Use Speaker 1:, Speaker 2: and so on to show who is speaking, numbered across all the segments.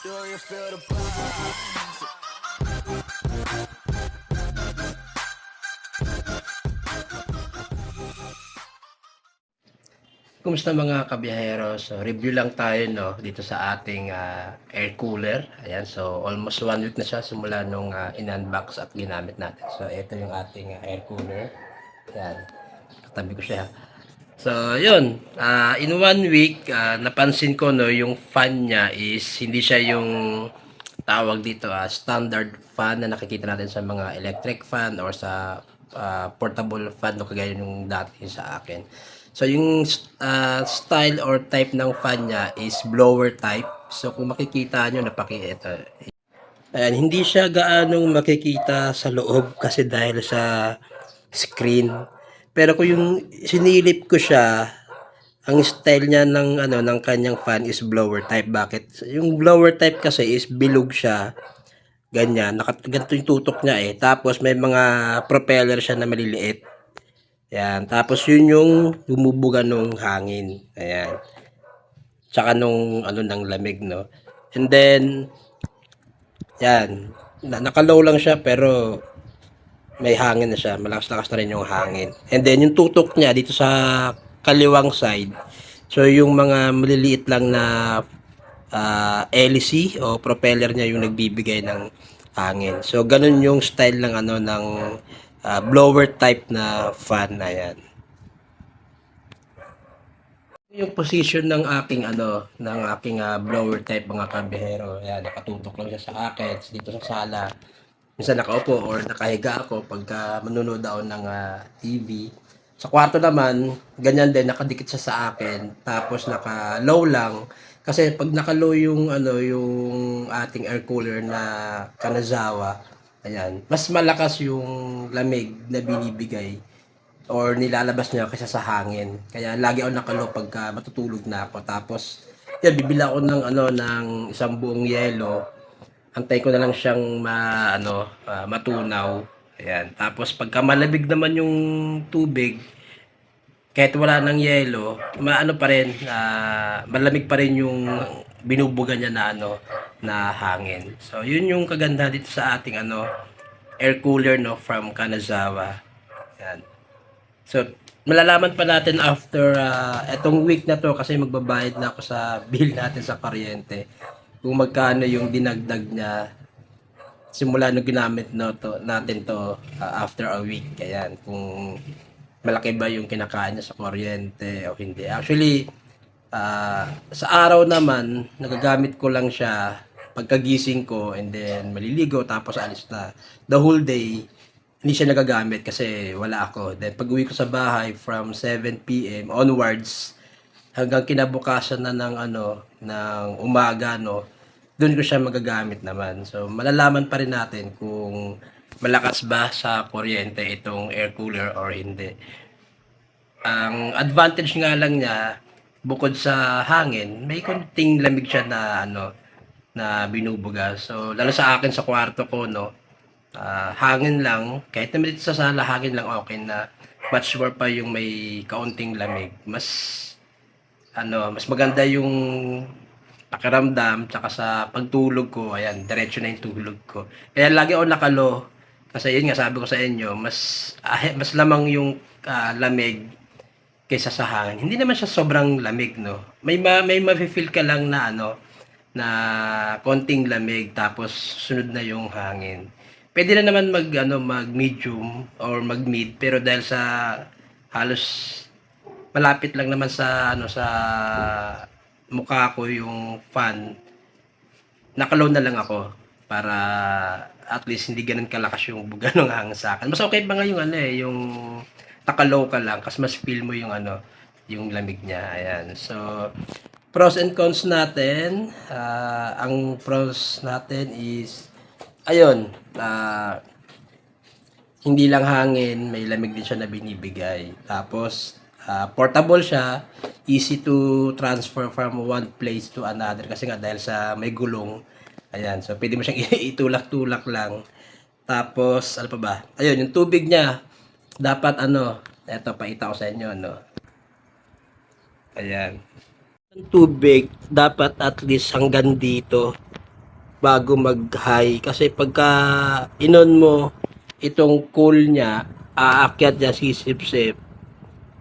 Speaker 1: Do you feel the vibes?
Speaker 2: Kumusta mga kabiyahero? So, review lang tayo no dito sa ating air cooler. Ayan, so almost 1 week na siya simula nung in-unbox at ginamit natin. So, ito yung ating air cooler. Ayan, katabi ko siya. So, yun. In 1 week, napansin ko no, yung fan niya is hindi siya yung tawag dito standard fan na nakikita natin sa mga electric fan or sa portable fan no, kagaya yung dati sa akin. So, yung style or type ng fan niya is blower type. So, kung makikita nyo, ito. Ayan, hindi siya gaanong makikita sa loob kasi dahil sa screen. Pero kung yung sinilip ko siya, ang style niya ng ng kanyang fan is blower type. Bakit? Yung blower type kasi is bilog siya. Ganyan, ganito yung tutok niya eh. Tapos may mga propeller siya na maliliit. Ayan, tapos yun yung bumubuga nung hangin. Ayan. Tsaka nung ng lamig, no. And then yan, naka-low lang siya pero may hangin na siya. Malakas-lakas na rin yung hangin. And then yung tutok niya dito sa kaliwang side. So yung mga maliliit lang na LC o propeller niya yung nagbibigay ng hangin. So ganun yung style ng ng blower type na fan na yan. Yung position ng aking blower type mga kabihero. Ayan, nakatutok lang siya sa akin dito sa sala. Minsan nakaupo or nakahiga ako pagka manonood ako ng TV. Sa kwarto naman, ganyan din, nakadikit siya sa akin. Tapos naka-low lang. Kasi pag naka-low yung yung ating air cooler na Kanazawa, ayan, mas malakas yung lamig na binibigay or nilalabas niya kaysa sa hangin. Kaya lagi ako nakalo pagka matutulog na ako. Tapos, yan, bibila ako ng ng isang buong yelo. Antay ko na lang siyang matunaw. Ayan. Tapos pagka malamig naman yung tubig, kahit wala ng yelo, maano pa rin, malamig pa rin yung binubuga niya na na hangin. So, yun yung kaganda dito sa ating air cooler no from Kanazawa. Ayan. So, malalaman pa natin after etong week na to kasi magbabayad na ako sa bill natin sa kuryente kung magkano yung dinagdag niya simula nung ginamit natin to after a week. Ayan, kung malaki ba yung kinakain niya sa kuryente o hindi. Actually, sa araw naman, nagagamit ko lang siya pagkagising ko and then maliligo tapos alis na. The whole day, hindi siya nagagamit kasi wala ako. Then pag uwi ko sa bahay from 7 p.m. onwards hanggang kinabukasan na ng ng umaga no, doon ko siya magagamit naman. So malalaman pa rin natin kung malakas ba sa kuryente itong air cooler or hindi. Ang advantage nga lang niya bukod sa hangin, may konting lamig siya na na binubuga. So lalo sa akin sa kwarto ko no, hangin lang, kahit naman dito sa sala, hangin lang okay na. Much more pa yung may kaunting lamig. Mas maganda yung pakiramdam, tsaka sa pagtulog ko, ayan, diretso na yung tulog ko. Kaya lagi ako nakalo, kasi yun nga, sabi ko sa inyo, mas lamang yung lamig kaysa sa hangin. Hindi naman siya sobrang lamig, no? May mafe-feel ka lang na na konting lamig tapos sunod na yung hangin. Pwede na naman mag medium or mag mid pero dahil sa halos malapit lang naman sa sa mukha ko yung fan, nakalow na lang ako para at least hindi ganun kalakas yung buga ng hangin sa akin. Mas okay pa nga yung yung nakalow ka lang kasi mas feel mo yung yung lamig niya. Ayan. So, pros and cons natin. Ang pros natin is ayun, hindi lang hangin, may lamig din siya na binibigay. Tapos, portable siya, easy to transfer from one place to another kasi nga dahil sa may gulong. Ayan, so pwede mo siyang itulak-tulak lang. Tapos, ano pa ba? Ayun, yung tubig niya, dapat eto, pakita ko sa inyo, Ayan. Ang tubig, dapat at least hanggang dito. bago mag-high. Kasi pagka inon mo itong cool niya, aakyat niya, sisip-sip.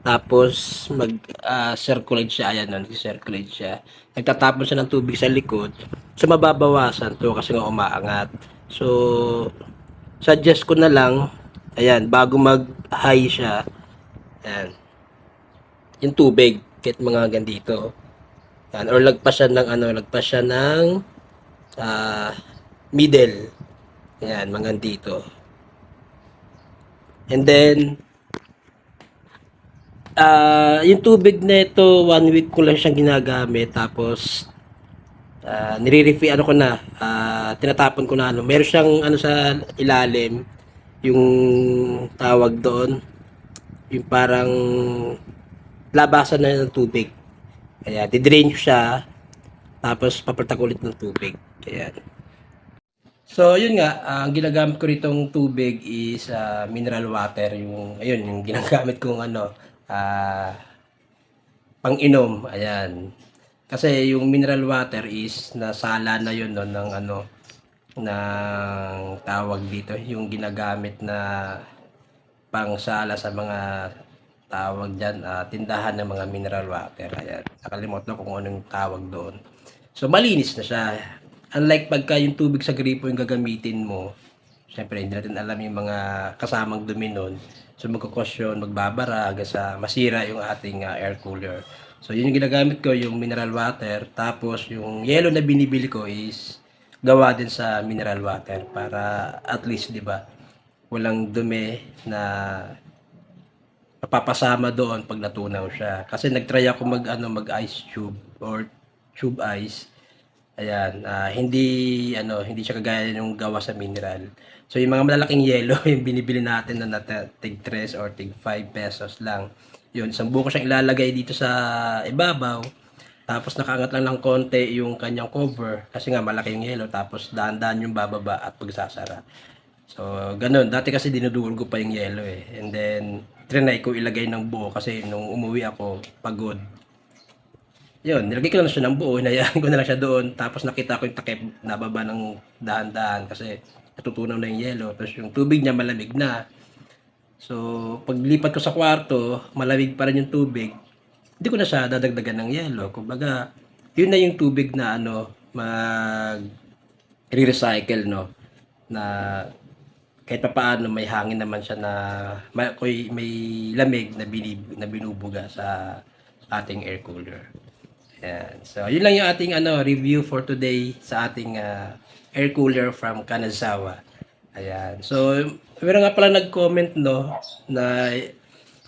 Speaker 2: Tapos mag-circulate siya, ayan, nag-circulate siya. Nagtatapon siya ng tubig sa likod. So mababawasan to kasi nga umaangat. So suggest ko na lang, ayan, bago mag-high siya, ayan, yung tubig, kahit mga ganito. Ayan, or lagpas siya ng lagpas siya ng middle. Ayan, mga dito. And then, yung tubig na ito, 1 week ko lang siyang ginagamit. Tapos, nire-refill, ko na, tinatapon ko na, meron siyang, sa ilalim, yung tawag doon, yung parang, labasan na ng tubig. Kaya, didrain ko siya, tapos papalitan ko ulit ng tubig. Ayan. So, yun nga, ang ginagamit ko ritong tubig is mineral water. Yung ginagamit kong pang-inom. Ayan. Kasi yung mineral water is nasala na yun no, ng tawag dito. Yung ginagamit na pangsala sa mga tawag dyan, tindahan ng mga mineral water. Ayan. Nakalimutan ko kung anong tawag doon. So, malinis na siya. Unlike pagka yung tubig sa gripo yung gagamitin mo, syempre hindi natin alam yung mga kasamang dumi nun. So magkukos yun, magbabara hanggang sa masira yung ating air cooler. So yun yung ginagamit ko, yung mineral water. Tapos yung yellow na binibili ko is gawa din sa mineral water para at least, di ba, walang dumi na mapapasama doon pag natunaw siya. Kasi nagtry ako mag ice tube or tube ice. Ayan, hindi siya kagaya ng gawa sa mineral. So yung mga malalaking yelo, yung binibili natin na tig 3 or tig 5 pesos lang. Yun, isang buko siyang ilalagay dito sa ibabaw. Tapos nakaangat lang ng konti yung kanyang cover kasi nga malaki yung yelo, tapos dahan-dahan yung bababa at pagsasara. So, ganun. Dati kasi dinudurog ko pa yung yelo eh. And then, trinay ko ilagay ng buo kasi nung umuwi ako, pagod. Yun, nilagay ko lang siya ng buo, hinayaan ko na lang siya doon. Tapos nakita ko yung takip, nababa ng dahan-dahan kasi natutunaw na yung yelo. Tapos yung tubig niya malamig na. So, paglipat ko sa kwarto, malamig pa rin yung tubig. Hindi ko na siya dadagdagan ng yelo. Kumbaga, yun na yung tubig na re-recycle, no? Na kahit pa paano may hangin naman siya na may lamig na binubuga sa ating air cooler. Ayan. So, yun lang yung ating review for today sa ating air cooler from Kanazawa. Ayan. So, meron nga pala nag-comment no na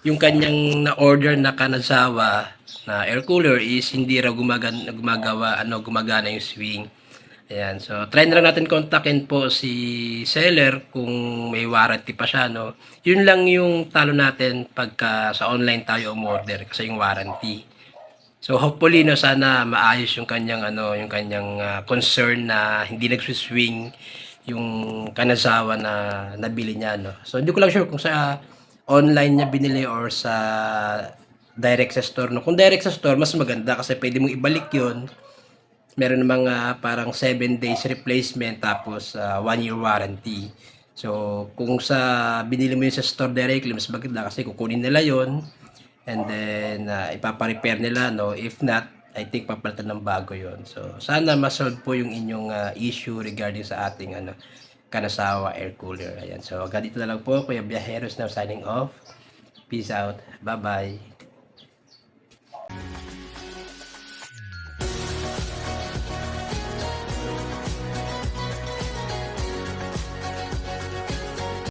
Speaker 2: yung kanyang na-order na Kanazawa na air cooler is hindi raw gumagana yung swing. Ayan. So, try na lang natin kontakin po si seller kung may warranty pa siya, no. Yun lang yung talo natin pagka sa online tayo umorder kasi yung warranty. So hopefully no sana maayos yung kanyang concern na hindi nagsuswing yung Kanazawa na nabili niya no. So hindi ko lang sure kung sa online niya binili or sa direct sa store no. Kung direct sa store mas maganda kasi pwede mong ibalik 'yon. Meron namang parang 7 days replacement tapos 1 year warranty. So kung sa binili mo yun sa store directly mas maganda kasi kukunin nila 'yon. And then, ipapa-repair nila, no? If not, I think papalitan ng bago yon. So, sana ma-solve po yung inyong issue regarding sa ating Kanazawa air cooler. Ayan. So, ganito na lang po. Kuya Biyaheros now signing off. Peace out. Bye-bye.